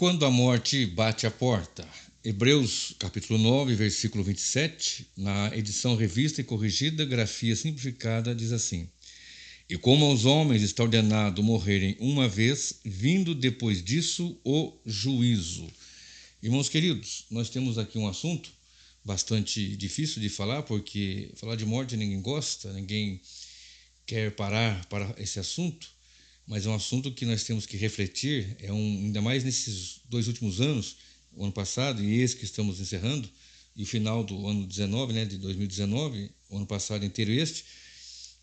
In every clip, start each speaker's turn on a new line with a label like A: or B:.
A: Quando a morte bate a porta. Hebreus capítulo 9, versículo 27, na edição revista e corrigida, grafia simplificada, diz assim: E como aos homens está ordenado morrerem uma vez, vindo depois disso o juízo. Irmãos queridos, nós temos aqui um assunto bastante difícil de falar, porque falar de morte ninguém gosta, ninguém quer parar para esse assunto, mas é um assunto que nós temos que refletir, ainda mais nesses 2 últimos anos, o ano passado e esse que estamos encerrando, e o final do ano 19, né, de 2019, o ano passado inteiro este,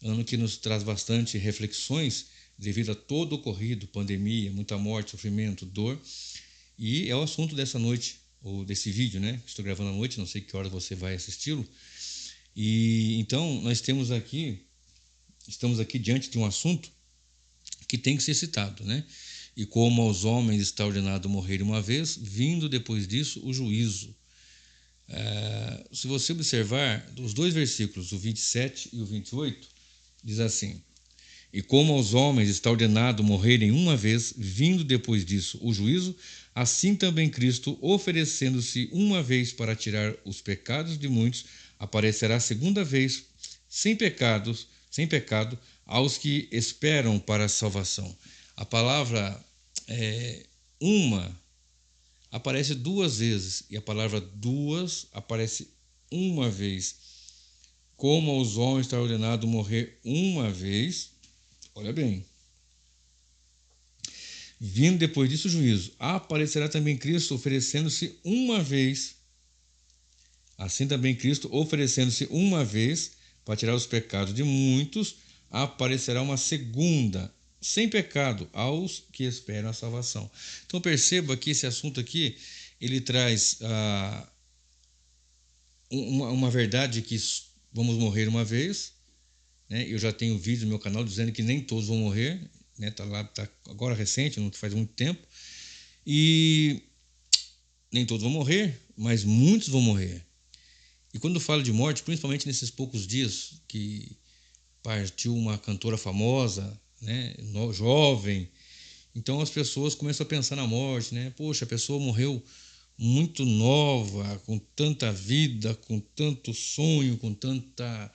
A: ano que nos traz bastante reflexões devido a todo o ocorrido, pandemia, muita morte, sofrimento, dor, e é o assunto dessa noite, ou desse vídeo, né, que estou gravando à noite, não sei que hora você vai assisti-lo, e então nós estamos aqui diante de um assunto que tem que ser citado, né? E como aos homens está ordenado morrer uma vez, vindo depois disso o juízo. Se você observar, os dois versículos, o 27 e o 28, diz assim: E como aos homens está ordenado morrerem uma vez, vindo depois disso o juízo, assim também Cristo, oferecendo-se uma vez para tirar os pecados de muitos, aparecerá segunda vez, sem pecado, aos que esperam para a salvação. A palavra uma aparece duas vezes e a palavra duas aparece uma vez. Como aos homens está ordenado morrer uma vez, olha bem, vindo depois disso o juízo, aparecerá também Cristo oferecendo-se uma vez. Assim também Cristo, oferecendo-se uma vez para tirar os pecados de muitos, aparecerá uma segunda, sem pecado, aos que esperam a salvação. Então perceba que esse assunto aqui, ele traz uma verdade que vamos morrer uma vez, né? Eu já tenho vídeo no meu canal dizendo que nem todos vão morrer, né? Tá agora recente, não faz muito tempo, e nem todos vão morrer, mas muitos vão morrer. E quando eu falo de morte, principalmente nesses poucos dias que partiu uma cantora famosa, né, jovem, então as pessoas começam a pensar na morte, né? Poxa, a pessoa morreu muito nova, com tanta vida, com tanto sonho, com tanta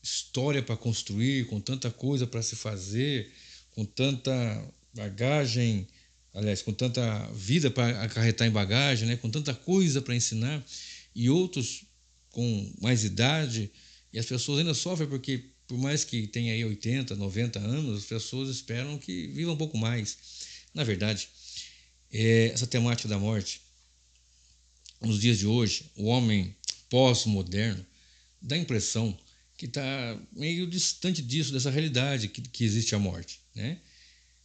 A: história para construir, com tanta coisa para se fazer, com tanta bagagem, aliás, com tanta vida para acarretar em bagagem, né? Com tanta coisa para ensinar, e outros com mais idade, e as pessoas ainda sofrem porque, por mais que tenha aí 80, 90 anos, as pessoas esperam que vivam um pouco mais. Na verdade, essa temática da morte, nos dias de hoje, o homem pós-moderno dá a impressão que está meio distante disso, dessa realidade que existe a morte, né?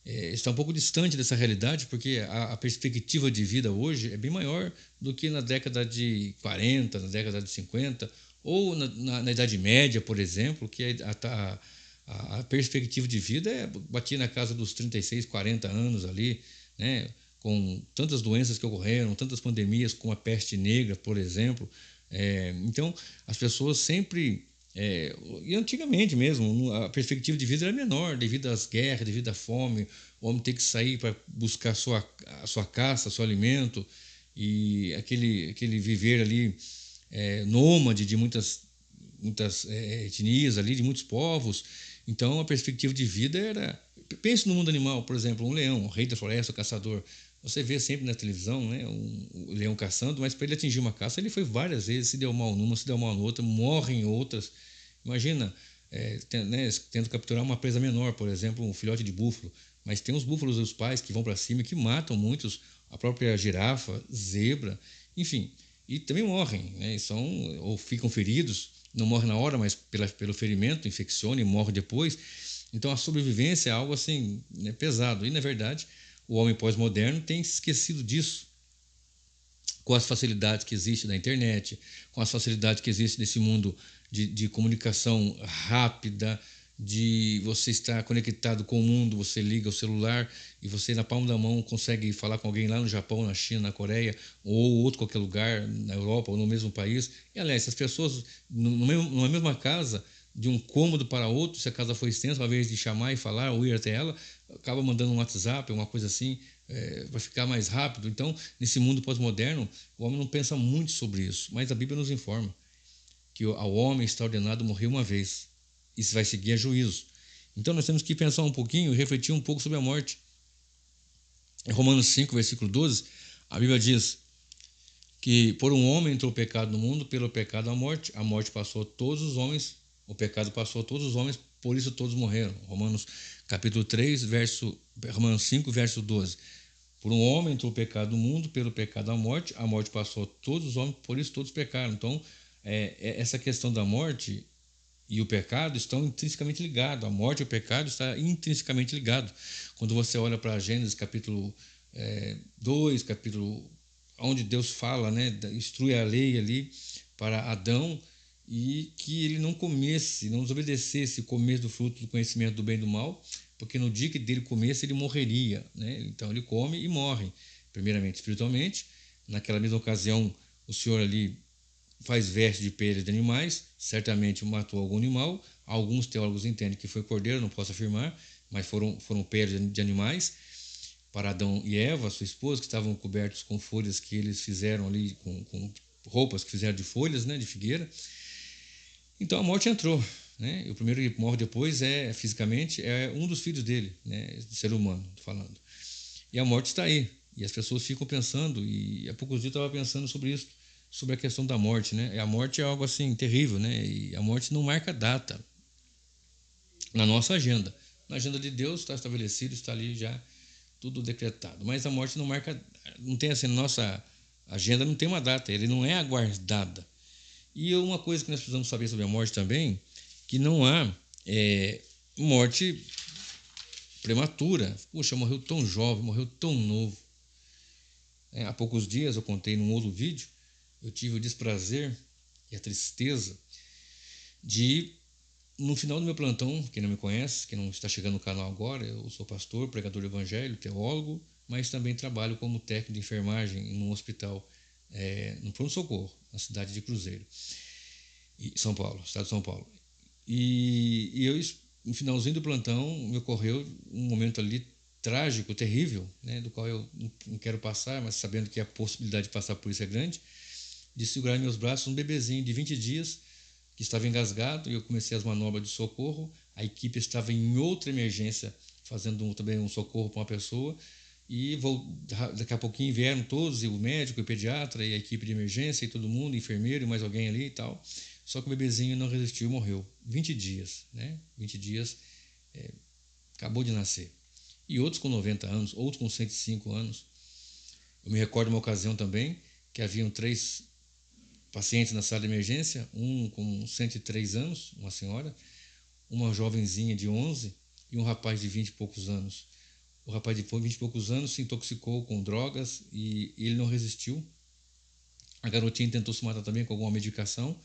A: Está um pouco distante dessa realidade porque a perspectiva de vida hoje é bem maior do que na década de 40, na década de 50 ou na Idade Média, por exemplo, que a perspectiva de vida batia na casa dos 36, 40 anos ali, né? Com tantas doenças que ocorreram, tantas pandemias como a peste negra, por exemplo. Então, as pessoas sempre... e antigamente mesmo, a perspectiva de vida era menor, devido às guerras, devido à fome, o homem ter que sair para buscar a sua caça, seu alimento, e aquele viver ali nômade de muitas etnias ali, de muitos povos. Então a perspectiva de vida era... Pense no mundo animal, por exemplo, um leão, o rei da floresta, o caçador. Você vê sempre na televisão, né, o leão caçando, mas para ele atingir uma caça, ele foi várias vezes, se deu mal numa, se deu mal noutra, morre em outras. Imagina, tendo capturar uma presa menor, por exemplo, um filhote de búfalo. Mas tem os búfalos e os pais que vão para cima, que matam muitos, a própria girafa, zebra, enfim, e também morrem, né, ou ficam feridos, não morrem na hora, mas pelo ferimento, infecciona e morre depois. Então a sobrevivência é algo assim, né, pesado. E na verdade, o homem pós-moderno tem esquecido disso, com as facilidades que existem na internet, com as facilidades que existem nesse mundo de comunicação rápida, de você estar conectado com o mundo, você liga o celular e você na palma da mão consegue falar com alguém lá no Japão, na China, na Coreia ou outro qualquer lugar, na Europa ou no mesmo país. E aliás, essas pessoas numa mesma casa de um cômodo para outro, se a casa for extensa, ao invés de chamar e falar ou ir até ela, acaba mandando um WhatsApp, uma coisa assim, vai ficar mais rápido. Então, nesse mundo pós-moderno, o homem não pensa muito sobre isso, mas a Bíblia nos informa que ao homem está ordenado morrer uma vez, e vai seguir a juízo. Então, nós temos que pensar um pouquinho e refletir um pouco sobre a morte. Em Romanos 5, versículo 12, a Bíblia diz que por um homem entrou o pecado no mundo, pelo pecado a morte passou a todos os homens, o pecado passou a todos os homens, por isso todos morreram. Romanos capítulo 3, Romanos 5, verso 12. Por um homem entrou o pecado no mundo, pelo pecado a morte passou a todos os homens, por isso todos pecaram. Então, essa questão da morte e o pecado estão intrinsecamente ligados. A morte e o pecado estão intrinsecamente ligados. Quando você olha para Gênesis capítulo 2, capítulo onde Deus fala, né, instrui a lei ali para Adão, e que ele não comesse, não desobedecesse, comesse do fruto do conhecimento do bem e do mal, porque no dia que dele comesse ele morreria, né? Então ele come e morre, primeiramente espiritualmente. Naquela mesma ocasião, o Senhor ali faz veste de peles de animais, certamente matou algum animal. Alguns teólogos entendem que foi cordeiro, não posso afirmar, mas foram peles de animais para Adão e Eva, sua esposa, que estavam cobertos com folhas que eles fizeram ali, com roupas que fizeram de folhas, né, de figueira. Então a morte entrou, né? E o primeiro que morre depois fisicamente um dos filhos dele, né, do ser humano, falando. E a morte está aí. E as pessoas ficam pensando, e há poucos dias eu estava pensando sobre isso, sobre a questão da morte, né? E a morte é algo assim terrível, né? E a morte não marca data na nossa agenda. Na agenda de Deus está estabelecido, está ali já tudo decretado. Mas a morte não marca, não tem assim, nossa agenda não tem uma data, ele não é aguardada. E uma coisa que nós precisamos saber sobre a morte também, que não há morte prematura. Puxa, morreu tão jovem, morreu tão novo. Há poucos dias eu contei num outro vídeo, eu tive o desprazer e a tristeza de, no final do meu plantão, quem não me conhece, quem não está chegando no canal agora, eu sou pastor, pregador do evangelho, teólogo, mas também trabalho como técnico de enfermagem num hospital, no pronto-socorro, na cidade de Cruzeiro, São Paulo, estado de São Paulo. E eu, no finalzinho do plantão, me ocorreu um momento ali trágico, terrível, né, do qual eu não quero passar, mas sabendo que a possibilidade de passar por isso é grande, de segurar em meus braços um bebezinho de 20 dias que estava engasgado, e eu comecei as manobras de socorro. A equipe estava em outra emergência, fazendo também um socorro para uma pessoa, e daqui a pouquinho vieram todos, o médico, o pediatra, e a equipe de emergência, e todo mundo, enfermeiro, e mais alguém ali e tal. Só que o bebezinho não resistiu e morreu. 20 dias, né? 20 dias, acabou de nascer. E outros com 90 anos, outros com 105 anos. Eu me recordo uma ocasião também que haviam 3 pacientes na sala de emergência, um com 103 anos, uma senhora, uma jovenzinha de 11 e um rapaz de 20 e poucos anos. O rapaz de 20 e poucos anos se intoxicou com drogas e ele não resistiu. A garotinha tentou se matar também com alguma medicação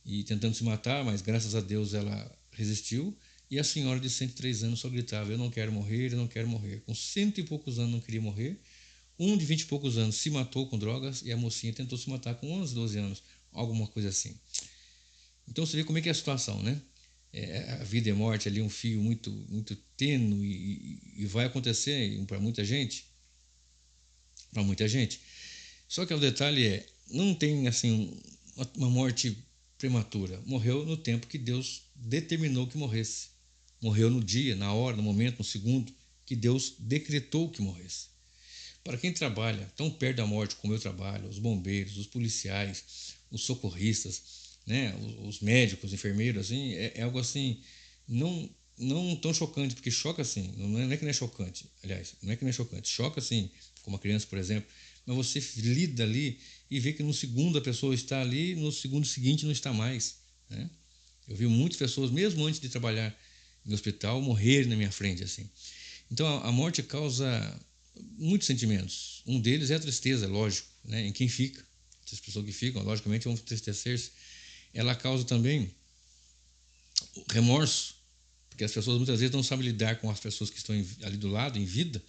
A: e tentando se matar, mas graças a Deus ela resistiu. E a senhora de 103 anos só gritava: eu não quero morrer, eu não quero morrer. Com 100 e poucos anos não queria morrer. Um de 20 e poucos anos se matou com drogas e a mocinha tentou se matar com 11, 12 anos, alguma coisa assim. Então você vê como é que é a situação, né? A vida e a morte ali, um fio muito, muito tênue, e vai acontecer para muita gente. Para muita gente. Só que o detalhe não tem assim uma morte prematura. Morreu no tempo que Deus determinou que morresse. Morreu no dia, na hora, no momento, no segundo que Deus decretou que morresse. Para quem trabalha tão perto da morte como eu trabalho, os bombeiros, os policiais, os socorristas, né, os médicos, os enfermeiros, assim, é algo assim, não tão chocante, porque choca assim, não é que não é chocante, aliás, não é que não é chocante, choca assim, como a criança, por exemplo, mas você lida ali e vê que no segundo a pessoa está ali, no segundo seguinte não está mais, né? Eu vi muitas pessoas, mesmo antes de trabalhar no hospital, morrerem na minha frente, assim. Então a morte causa muitos sentimentos. Um deles é a tristeza, lógico, né? Em quem fica. As pessoas que ficam, logicamente, vão entristecer-se. Ela causa também o remorso, porque as pessoas muitas vezes não sabem lidar com as pessoas que estão ali do lado, em vida,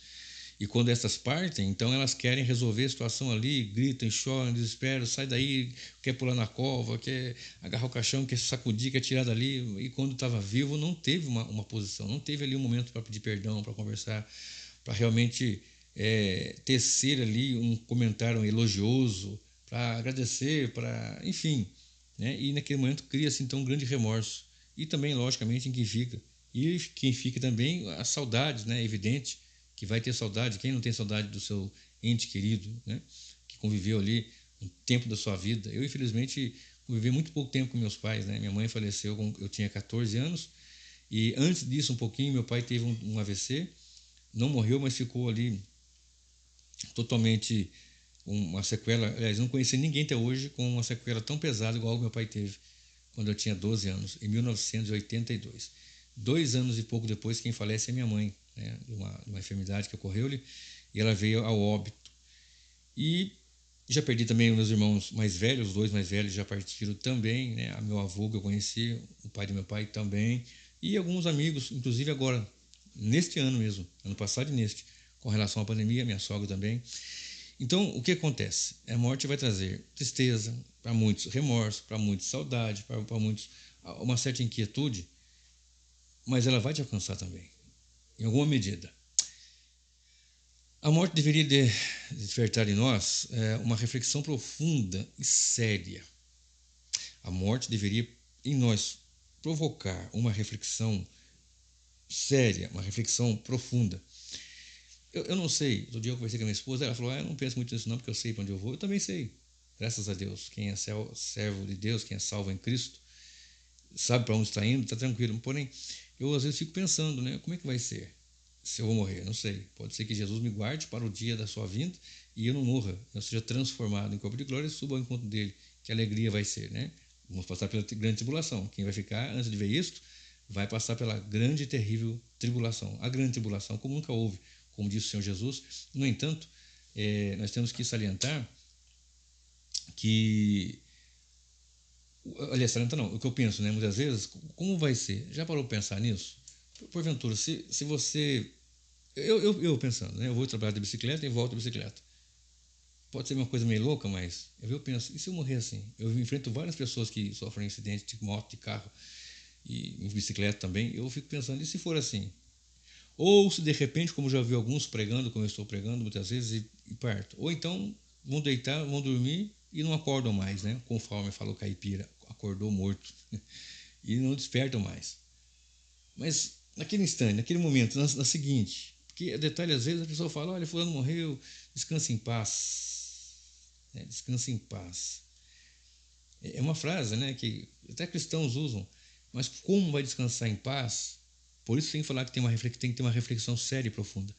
A: E quando essas partem, então elas querem resolver a situação ali, gritam, choram, desesperam, sai daí, quer pular na cova, quer agarrar o caixão, quer sacudir, quer tirar dali. E quando estava vivo, não teve uma posição, não teve ali um momento para pedir perdão, para conversar, para realmente tecer ali um comentário elogioso, para agradecer, para, enfim, né? E naquele momento cria-se então um grande remorso. E também, logicamente, em quem fica. E quem fica também, a saudade, né? Evidente que vai ter saudade. Quem não tem saudade do seu ente querido, né? Que conviveu ali um tempo da sua vida. Eu, infelizmente, convivi muito pouco tempo com meus pais, né? Minha mãe faleceu quando eu tinha 14 anos. E antes disso, um pouquinho, meu pai teve um AVC. Não morreu, mas ficou ali totalmente uma sequela. Aliás, não conheci ninguém até hoje com uma sequela tão pesada igual o meu pai teve quando eu tinha 12 anos, em 1982. 2 anos e pouco depois, quem falece é minha mãe, né, de uma enfermidade que ocorreu-lhe, e ela veio ao óbito. E já perdi também os meus irmãos mais velhos, os dois mais velhos já partiram também, né, meu avô que eu conheci, o pai do meu pai também, e alguns amigos, inclusive agora, neste ano mesmo, ano passado e neste, com relação à pandemia, minha sogra também. Então, o que acontece? A morte vai trazer tristeza, para muitos remorso, para muitos saudade, para muitos uma certa inquietude, mas ela vai te alcançar também, em alguma medida. A morte deveria despertar em nós uma reflexão profunda e séria. A morte deveria em nós provocar uma reflexão séria, uma reflexão profunda. Eu não sei, outro dia eu conversei com a minha esposa, ela falou, eu não penso muito nisso não, porque eu sei para onde eu vou. Eu também sei, graças a Deus. Quem é servo de Deus, quem é salvo em Cristo, sabe para onde está indo, está tranquilo. Porém, eu às vezes fico pensando, né, como é que vai ser se eu vou morrer? Não sei. Pode ser que Jesus me guarde para o dia da sua vinda e eu não morra, eu seja transformado em corpo de glória e suba ao encontro dele. Que alegria vai ser, né? Vamos passar pela grande tribulação. Quem vai ficar antes de ver isto vai passar pela grande e terrível tribulação. A grande tribulação, como nunca houve, como disse o Senhor Jesus. No entanto, nós temos que salientar que aliás, salientar não, o que eu penso, né, muitas vezes, como vai ser? Já parou para pensar nisso? Porventura, se você... Eu pensando, né, eu vou trabalhar de bicicleta e volto de bicicleta. Pode ser uma coisa meio louca, mas eu penso, e se eu morrer assim? Eu enfrento várias pessoas que sofrem acidente de moto, de carro e em bicicleta também. Eu fico pensando, e se for assim? Ou se de repente, como já vi alguns pregando, como eu estou pregando muitas vezes, e parto. Ou então vão deitar, vão dormir e não acordam mais, né? Conforme falou o caipira, acordou morto. E não despertam mais. Mas naquele instante, naquele momento, na seguinte, porque detalhe, às vezes a pessoa fala, olha, fulano morreu, descansa em paz. Descansa em paz. É uma frase, né, que até cristãos usam, mas como vai descansar em paz? Por isso tem que falar que tem que ter uma reflexão séria e profunda.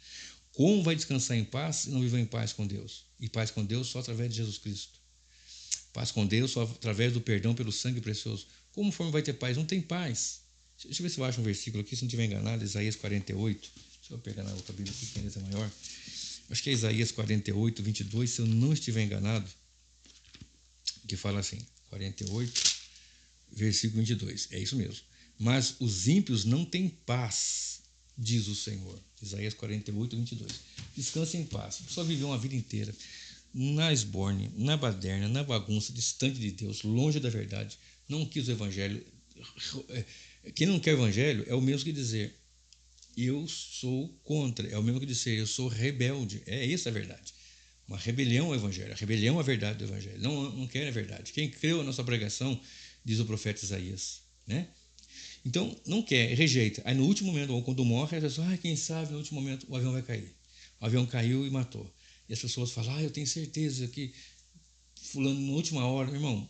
A: Como vai descansar em paz se não viver em paz com Deus? E paz com Deus só através de Jesus Cristo. Paz com Deus só através do perdão pelo sangue precioso. Como forma vai ter paz? Não tem paz. Deixa eu ver se eu acho um versículo aqui, se não estiver enganado, Isaías 48. Deixa eu pegar na outra Bíblia aqui, que ainda é maior. Acho que é Isaías 48, 22, se eu não estiver enganado, que fala assim, 48, versículo 22. É isso mesmo. Mas os ímpios não têm paz, diz o Senhor. Isaías 48, 22. Descansa em paz. Só viveu uma vida inteira na esbórnia, na baderna, na bagunça, distante de Deus, longe da verdade. Não quis o evangelho. Quem não quer o evangelho é o mesmo que dizer eu sou contra. É o mesmo que dizer eu sou rebelde. É essa a verdade. Uma rebelião ao evangelho. A rebelião à verdade do evangelho. Não quer a verdade. Quem creu a nossa pregação, diz o profeta Isaías, né? Então, não quer, rejeita. Aí no último momento, ou quando morre, a pessoa, quem sabe no último momento o avião vai cair. O avião caiu e matou. E as pessoas falam, eu tenho certeza que fulano na última hora, meu irmão,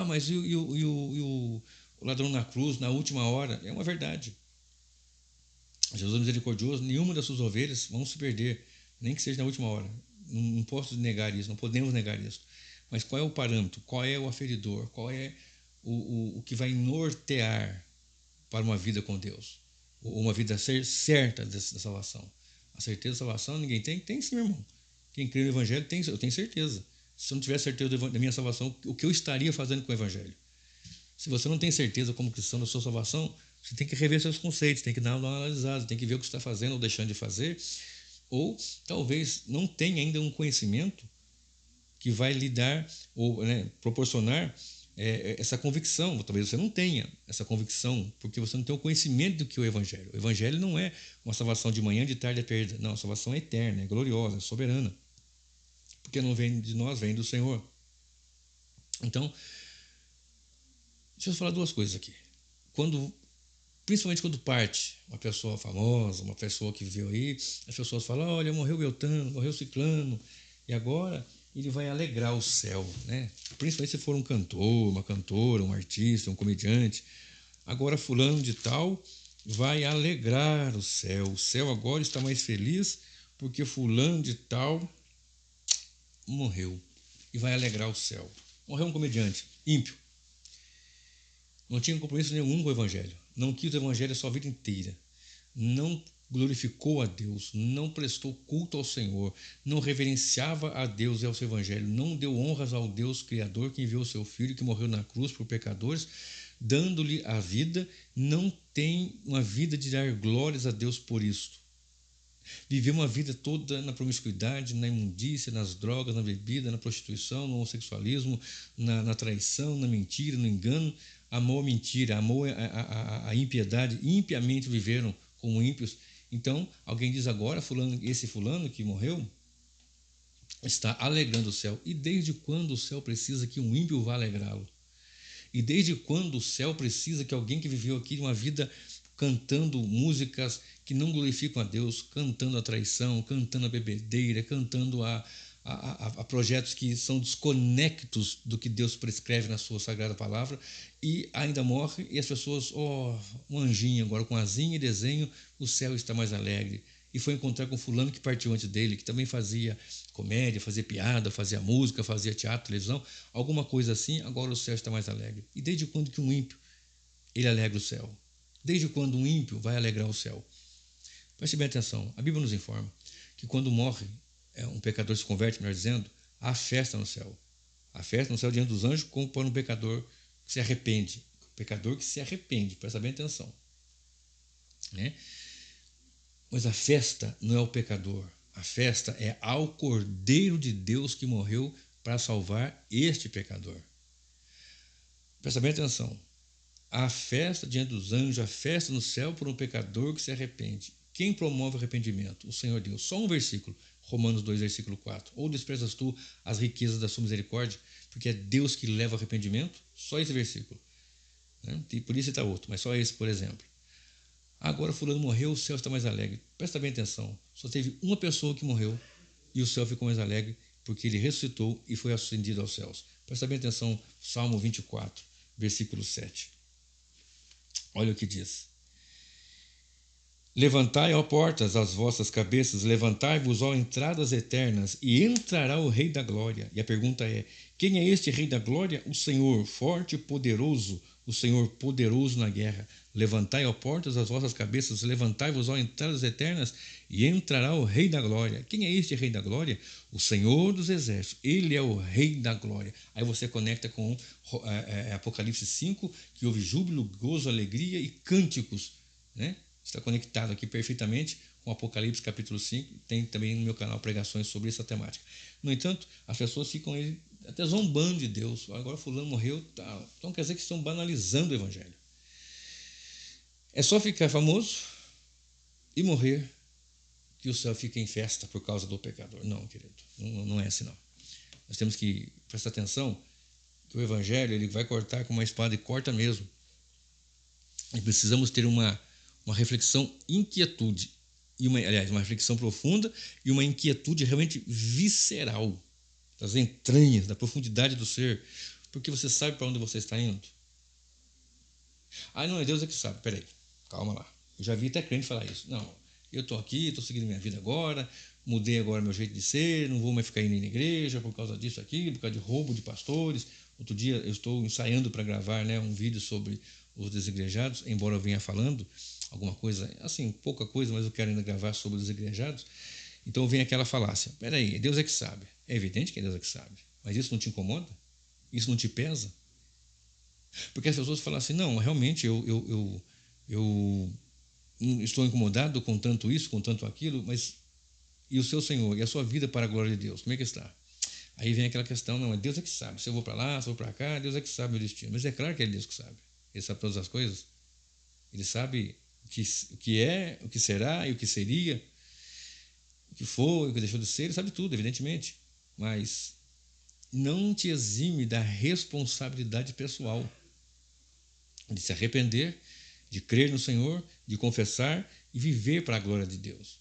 A: mas o ladrão na cruz, na última hora, é uma verdade. Jesus é misericordioso, nenhuma das suas ovelhas vão se perder, nem que seja na última hora. Não posso negar isso, não podemos negar isso. Mas qual é o parâmetro? Qual é o aferidor? Qual é o que vai nortear para uma vida com Deus? Ou uma vida certa da salvação? A certeza da salvação ninguém tem? Tem sim, meu irmão. Quem crê no Evangelho tem, eu tenho certeza. Se eu não tivesse certeza da minha salvação, o que eu estaria fazendo com o Evangelho? Se você não tem certeza como cristão da sua salvação, você tem que rever seus conceitos, tem que dar uma analisada, tem que ver o que você está fazendo ou deixando de fazer, ou talvez não tenha ainda um conhecimento que vai lhe dar ou, né, proporcionar essa convicção. Talvez você não tenha essa convicção porque você não tem o conhecimento do que é o Evangelho. O Evangelho não é uma salvação de manhã, de tarde é perdida. Não, a salvação é eterna, é gloriosa, é soberana. Porque não vem de nós, vem do Senhor. Então, deixa eu falar duas coisas aqui. Principalmente quando parte uma pessoa famosa, uma pessoa que viveu aí, as pessoas falam: olha, morreu Beltrano, morreu Ciclano, e agora ele vai alegrar o céu, né? Principalmente se for um cantor, uma cantora, um artista, um comediante. Agora fulano de tal vai alegrar o céu. O céu agora está mais feliz porque fulano de tal morreu e vai alegrar o céu. Morreu um comediante ímpio. Não tinha compromisso nenhum com o Evangelho. Não quis o Evangelho a sua vida inteira. Não glorificou a Deus. Não prestou culto ao Senhor. Não reverenciava a Deus e ao seu Evangelho. Não deu honras ao Deus Criador que enviou o seu Filho, que morreu na cruz por pecadores, dando-lhe a vida. Não tem uma vida de dar glórias a Deus por isto. Viveu uma vida toda na promiscuidade, na imundícia, nas drogas, na bebida, na prostituição, no homossexualismo, na traição, na mentira, no engano. Amou a mentira, amou a impiedade, impiamente viveram como ímpios. Então, alguém diz agora, esse fulano que morreu está alegrando o céu. E desde quando o céu precisa que um ímpio vá alegrá-lo? E desde quando o céu precisa que alguém que viveu aqui uma vida cantando músicas que não glorificam a Deus, cantando a traição, cantando a bebedeira, cantando a projetos que são desconectos do que Deus prescreve na sua sagrada palavra, e ainda morre, e as pessoas, um anjinho agora com asinha e desenho, o céu está mais alegre. E foi encontrar com fulano que partiu antes dele, que também fazia comédia, fazia piada, fazia música, fazia teatro, televisão, alguma coisa assim. Agora o céu está mais alegre. E desde quando que um ímpio ele alegra o céu? Desde quando um ímpio vai alegrar o céu? Preste bem atenção, a Bíblia nos informa que quando morre um pecador, se converte, melhor dizendo, há festa no céu. Há festa no céu diante dos anjos, como para um pecador que se arrepende. Pecador que se arrepende, presta bem atenção, né? Mas a festa não é o pecador. A festa é ao Cordeiro de Deus que morreu para salvar este pecador. Presta bem atenção. A festa diante dos anjos, a festa no céu por um pecador que se arrepende. Quem promove o arrependimento? O Senhor Deus. Só um versículo, Romanos 2, versículo 4. Ou desprezas tu as riquezas da sua misericórdia, porque é Deus que leva o arrependimento? Só esse versículo, né? E por isso está outro, mas só esse, por exemplo. Agora fulano morreu, o céu está mais alegre. Presta bem atenção. Só teve uma pessoa que morreu e o céu ficou mais alegre porque ele ressuscitou e foi ascendido aos céus. Presta bem atenção, Salmo 24, versículo 7. Olha o que diz. Levantai, ó portas, as vossas cabeças, levantai-vos, ó entradas eternas, e entrará o Rei da Glória. E a pergunta é: quem é este Rei da Glória? O Senhor forte e poderoso, o Senhor poderoso na guerra. Levantai, ó portas, as vossas cabeças, levantai-vos, ó entradas eternas, e entrará o Rei da Glória. Quem é este Rei da Glória? O Senhor dos Exércitos. Ele é o Rei da Glória. Aí você conecta com Apocalipse 5, que houve júbilo, gozo, alegria e cânticos, né? Está conectado aqui perfeitamente com Apocalipse capítulo 5. Tem também no meu canal pregações sobre essa temática. No entanto, as pessoas ficam aí até zombando de Deus. Agora fulano morreu, tá. Então quer dizer que estão banalizando o Evangelho. É só ficar famoso e morrer que o céu fica em festa por causa do pecador. Não, querido, não é assim não. Nós temos que prestar atenção que o Evangelho ele vai cortar com uma espada e corta mesmo. E precisamos ter uma reflexão, inquietude, uma reflexão profunda e uma inquietude realmente visceral, das entranhas, da profundidade do ser, porque você sabe para onde você está indo. Ah, não, é Deus é que sabe. Peraí, calma lá. Eu já vi até crente falar isso. Não, eu estou aqui, estou seguindo minha vida agora, mudei agora meu jeito de ser, não vou mais ficar indo na igreja por causa disso aqui, por causa de roubo de pastores. Outro dia eu estou ensaiando para gravar, né, um vídeo sobre os desigrejados, embora eu venha falando alguma coisa, assim, pouca coisa, mas eu quero ainda gravar sobre os desigrejados. Então vem aquela falácia. Peraí, Deus é que sabe. É evidente que é Deus é que sabe. Mas isso não te incomoda? Isso não te pesa? Porque as pessoas falam assim, não, realmente eu estou incomodado com tanto isso, com tanto aquilo, mas e o seu Senhor e a sua vida para a glória de Deus, como é que está? Aí vem aquela questão, não, é Deus é que sabe. Se eu vou para lá, se eu vou para cá, Deus é que sabe o meu destino. Mas é claro que é Deus que sabe. Ele sabe todas as coisas. Ele sabe o que é, o que será e o que seria, o que foi, o que deixou de ser. Ele sabe tudo, evidentemente. Mas não te exime da responsabilidade pessoal de se arrepender, de crer no Senhor, de confessar e viver para a glória de Deus.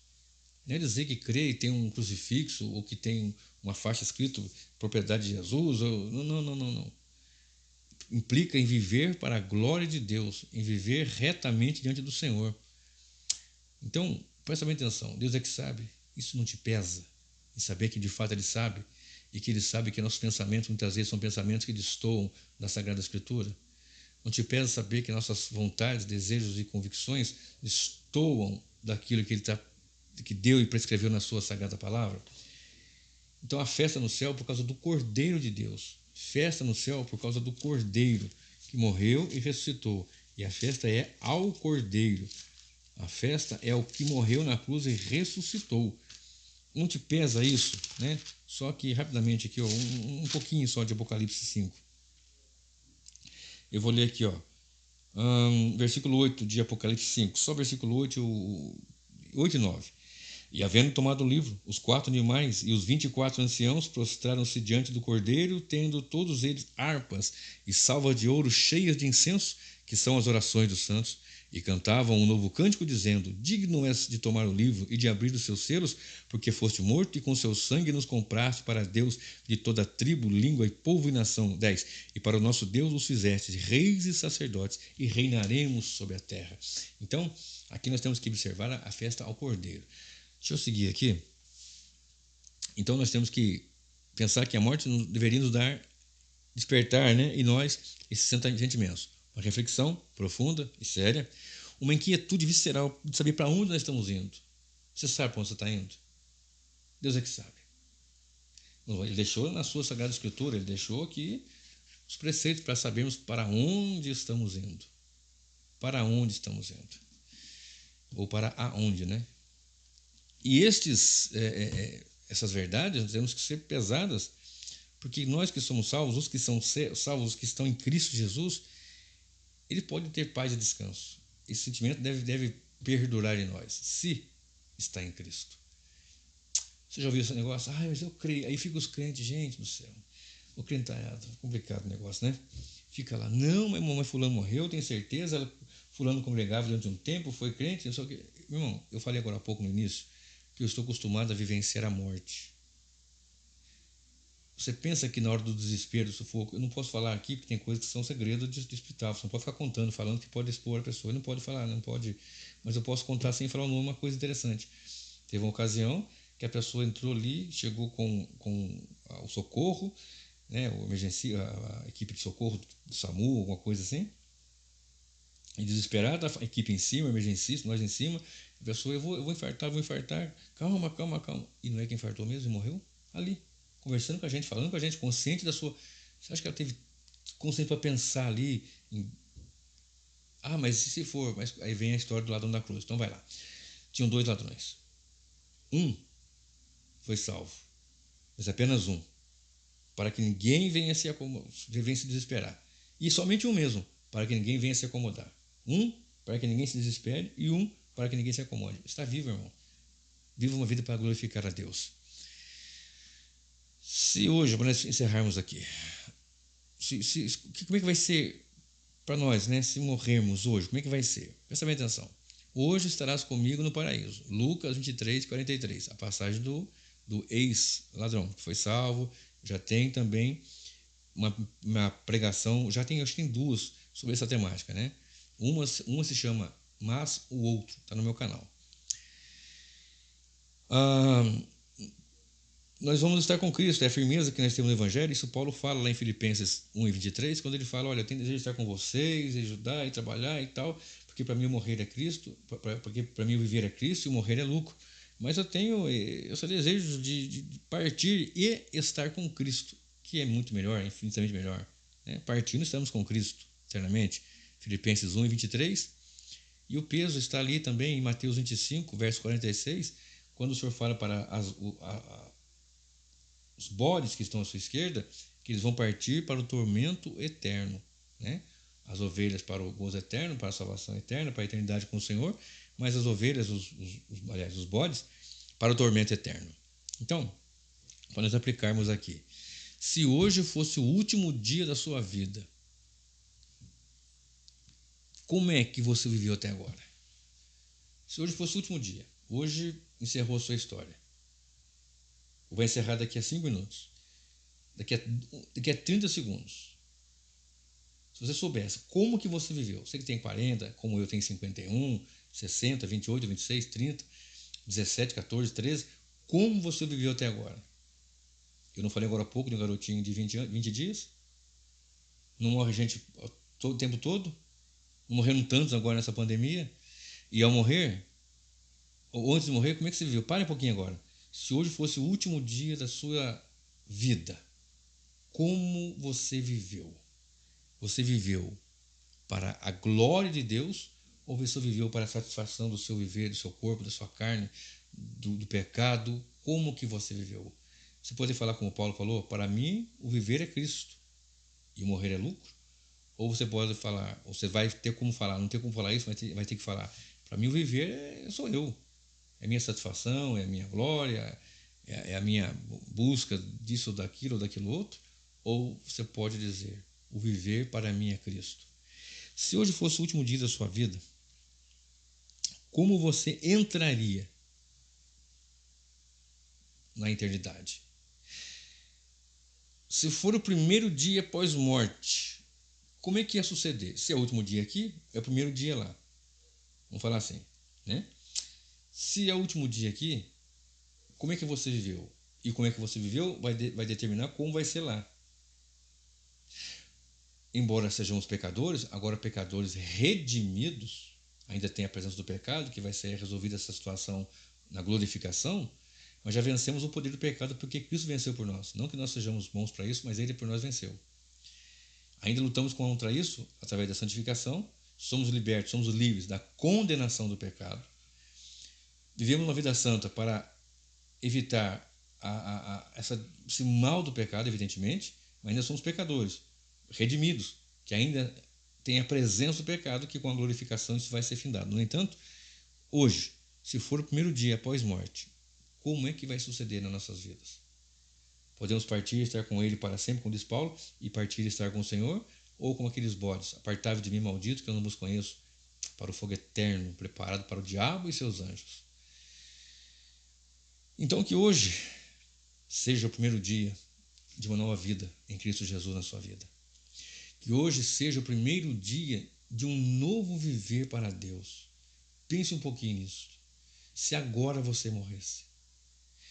A: Não é dizer que crê e tem um crucifixo ou que tem uma faixa escrito propriedade de Jesus. Ou... Não. Implica em viver para a glória de Deus, em viver retamente diante do Senhor. Então, presta bem atenção, Deus é que sabe, isso não te pesa, em saber que de fato Ele sabe, e que Ele sabe que nossos pensamentos muitas vezes são pensamentos que destoam da Sagrada Escritura. Não te pesa saber que nossas vontades, desejos e convicções destoam daquilo que deu e prescreveu na sua Sagrada Palavra. Então a festa no céu por causa do Cordeiro de Deus. Festa no céu por causa do Cordeiro que morreu e ressuscitou. E a festa é ao Cordeiro. A festa é o que morreu na cruz e ressuscitou. Não te pesa isso, né? Só que rapidamente aqui, ó, um pouquinho só de Apocalipse 5. Eu vou ler aqui, ó, versículo 8 de Apocalipse 5, só versículo 8 e 9. E havendo tomado o livro, os 4 animais e os 24 anciãos prostraram-se diante do Cordeiro, tendo todos eles harpas e salvas de ouro cheias de incenso, que são as orações dos santos, e cantavam um novo cântico, dizendo: Digno és de tomar o livro e de abrir os seus selos, porque foste morto e com seu sangue nos compraste para Deus de toda tribo, língua e povo e nação. 10. E para o nosso Deus os fizeste reis e sacerdotes, e reinaremos sobre a terra. Então, aqui nós temos que observar a festa ao Cordeiro. Deixa eu seguir aqui. Então nós temos que pensar que a morte deveria nos despertar, né, em nós esses sentimentos. Uma reflexão profunda e séria, uma inquietude visceral de saber para onde nós estamos indo. Você sabe para onde você está indo? Deus é que sabe. Ele deixou na sua Sagrada Escritura, ele deixou aqui os preceitos para sabermos para onde estamos indo. Para onde estamos indo. Ou para aonde, né? E essas verdades temos que ser pesadas, porque nós que somos salvos, os que são salvos, os que estão em Cristo Jesus, ele pode ter paz e descanso. Esse sentimento deve perdurar em nós, se está em Cristo. Você já ouviu esse negócio? Ah, mas eu creio. Aí fica os crentes, gente do céu. O crente está complicado o negócio, né? Fica lá, não, mas mamãe fulano morreu, tenho certeza, fulano congregava durante um tempo, foi crente, não sei o quê. Meu irmão, eu falei agora há pouco no início, que eu estou acostumado a vivenciar a morte. Você pensa que na hora do desespero, do sufoco, eu não posso falar aqui porque tem coisas que são segredo de hospital, você não pode ficar contando, falando que pode expor a pessoa, não pode falar, não pode, mas eu posso contar sem falar o nome, uma coisa interessante. Teve uma ocasião que a pessoa entrou ali, chegou com o socorro, né, a equipe de socorro do SAMU, alguma coisa assim, e desesperada, a equipe em cima, emergencista, nós em cima, a pessoa, eu vou infartar, calma. E não é que infartou mesmo e morreu? Ali, conversando com a gente, falando com a gente, consciente da sua... Você acha que ela teve consciente para pensar ali em... Ah, mas se for... Mas aí vem a história do ladrão da cruz. Então vai lá. Tinham 2 ladrões. Um foi salvo, mas apenas um, para que ninguém venha se desesperar. E somente um mesmo, para que ninguém venha se acomodar. Um, para que ninguém se desespere, e um, para que ninguém se acomode. Está vivo, irmão. Viva uma vida para glorificar a Deus. Se hoje, para nós encerrarmos aqui, como é que vai ser para nós, né? Se morrermos hoje, como é que vai ser? Presta bem atenção. Hoje estarás comigo no paraíso. Lucas 23, 43. A passagem do ex-ladrão, que foi salvo. Já tem também uma pregação, acho que tem 2 sobre essa temática, né? Uma se chama Mas o Outro, está no meu canal. Nós vamos estar com Cristo, é a firmeza que nós temos no Evangelho. Isso Paulo fala lá em Filipenses 1:23, quando ele fala: olha, eu tenho desejo de estar com vocês, ajudar e trabalhar e tal, porque para mim morrer é Cristo, porque para mim viver é Cristo e morrer é lucro. Mas eu tenho esse desejo de partir e estar com Cristo, que é muito melhor, infinitamente melhor, né? Partindo, estamos com Cristo eternamente. Filipenses 1:23. E o peso está ali também em Mateus 25, verso 46, quando o Senhor fala para os bodes que estão à sua esquerda, que eles vão partir para o tormento eterno, né? As ovelhas para o gozo eterno, para a salvação eterna, para a eternidade com o Senhor, mas as ovelhas, aliás, os bodes, para o tormento eterno. Então, para nós aplicarmos aqui, se hoje fosse o último dia da sua vida, como é que você viveu até agora? Se hoje fosse o último dia, hoje encerrou a sua história. Vai encerrar daqui a 5 minutos. Daqui a 30 segundos. Se você soubesse como que você viveu, você que tem 40, como eu tenho 51, 60, 28, 26, 30, 17, 14, 13, como você viveu até agora? Eu não falei agora há pouco de um garotinho de 20 dias? Não morre gente o tempo todo? Não morreram tantos agora nessa pandemia? E ao morrer, ou antes de morrer, como é que você viveu? Pare um pouquinho agora. Se hoje fosse o último dia da sua vida, como você viveu? Você viveu para a glória de Deus ou você viveu para a satisfação do seu viver, do seu corpo, da sua carne, do pecado? Como que você viveu? Você pode falar como Paulo falou, para mim o viver é Cristo e o morrer é lucro? Ou você pode falar, você vai ter como falar, não tem como falar isso, vai ter que falar, para mim o viver sou eu, é a minha satisfação, é a minha glória, é a minha busca disso ou daquilo outro? Ou você pode dizer, o viver para mim é Cristo? Se hoje fosse o último dia da sua vida, como você entraria na eternidade? Se for o primeiro dia após morte, como é que ia suceder? Se é o último dia aqui, é o primeiro dia lá. Vamos falar assim, né? Se é o último dia aqui, como é que você viveu? E como é que você viveu vai determinar como vai ser lá. Embora sejamos pecadores, agora pecadores redimidos, ainda tem a presença do pecado, que vai ser resolvida essa situação na glorificação, mas já vencemos o poder do pecado porque Cristo venceu por nós. Não que nós sejamos bons para isso, mas Ele por nós venceu. Ainda lutamos contra isso através da santificação, somos libertos, somos livres da condenação do pecado. Vivemos uma vida santa para evitar esse mal do pecado, evidentemente, mas ainda somos pecadores, redimidos, que ainda tem a presença do pecado, que com a glorificação isso vai ser findado. No entanto, hoje, se for o primeiro dia após morte, como é que vai suceder nas nossas vidas? Podemos partir e estar com Ele para sempre, como diz Paulo, e partir e estar com o Senhor, ou como aqueles bodes, apartai-vos de mim, maldito, que eu não vos conheço, para o fogo eterno, preparado para o diabo e seus anjos. Então que hoje seja o primeiro dia de uma nova vida em Cristo Jesus na sua vida. Que hoje seja o primeiro dia de um novo viver para Deus. Pense um pouquinho nisso. Se agora você morresse,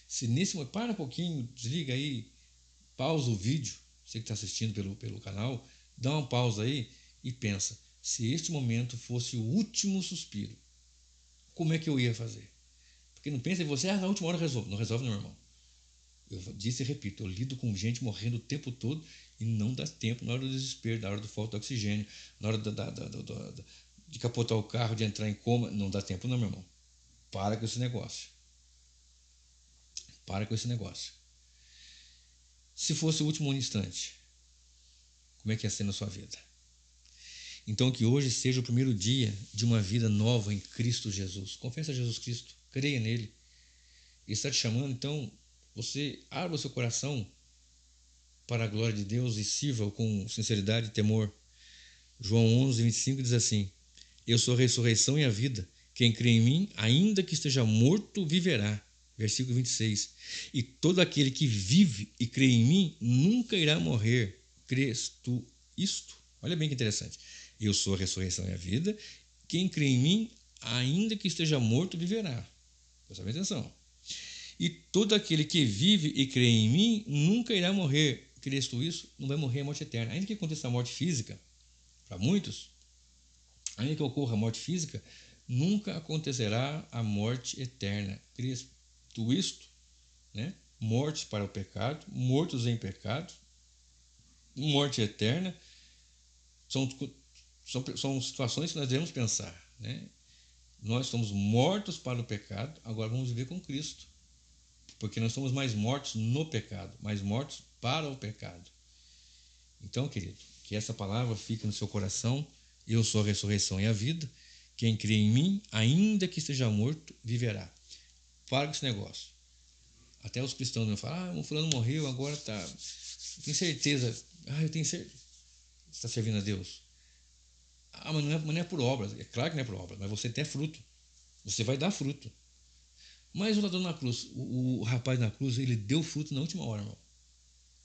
A: se nesse momento, para um pouquinho, desliga aí, pausa o vídeo, você que está assistindo pelo canal, dá uma pausa aí e pensa, se este momento fosse o último suspiro, como é que eu ia fazer? Porque não pensa em você, na última hora resolve. Não resolve, não, irmão. Eu disse e repito, eu lido com gente morrendo o tempo todo e não dá tempo na hora do desespero, na hora do falta de oxigênio, na hora de capotar o carro, de entrar em coma. Não dá tempo, não, meu irmão. Para com esse negócio. Para com esse negócio. Se fosse o último instante, como é que ia ser na sua vida? Então que hoje seja o primeiro dia de uma vida nova em Cristo Jesus. Confessa a Jesus Cristo, creia nele. Ele está te chamando, então você abra o seu coração para a glória de Deus e sirva com sinceridade e temor. João 11:25 diz assim, eu sou a ressurreição e a vida. Quem crê em mim, ainda que esteja morto, viverá. Versículo 26. E todo aquele que vive e crê em mim, nunca irá morrer. Crês tu isto? Olha bem que interessante. Eu sou a ressurreição e a vida. Quem crê em mim, ainda que esteja morto, viverá. Presta bem atenção. E todo aquele que vive e crê em mim, nunca irá morrer. Crês tu isso? Não vai morrer a morte eterna. Ainda que aconteça a morte física, para muitos, ainda que ocorra a morte física, nunca acontecerá a morte eterna. Crês tu isto? Né? Mortes para o pecado, mortos em pecado, morte eterna, são situações que nós devemos pensar, né? Nós somos mortos para o pecado, agora vamos viver com Cristo. Porque nós somos mais mortos no pecado, mais mortos para o pecado. Então, querido, que essa palavra fique no seu coração. Eu sou a ressurreição e a vida. Quem crê em mim, ainda que esteja morto, viverá. Para com esse negócio. Até os cristãos me falam, o fulano morreu, agora tá. Eu tenho certeza. Eu tenho certeza. Você está servindo a Deus. Mas não é por obras. É claro que não é por obras, mas você tem fruto. Você vai dar fruto. Mas o ladrão na cruz, o rapaz na cruz, ele deu fruto na última hora, irmão.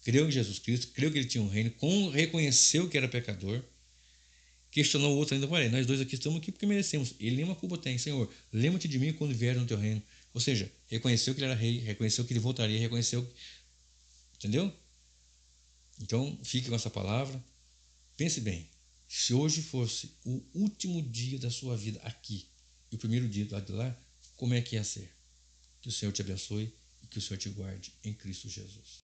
A: Creu em Jesus Cristo, creu que ele tinha um reino, reconheceu que era pecador, questionou o outro ainda, olha, nós dois aqui estamos aqui porque merecemos. Ele nenhuma culpa tem, Senhor, lembra-te de mim quando vier no teu reino. Ou seja, reconheceu que ele era rei, reconheceu que ele voltaria, reconheceu, entendeu? Então, fique com essa palavra. Pense bem, se hoje fosse o último dia da sua vida aqui e o primeiro dia do lado de lá, como é que ia ser? Que o Senhor te abençoe e que o Senhor te guarde em Cristo Jesus.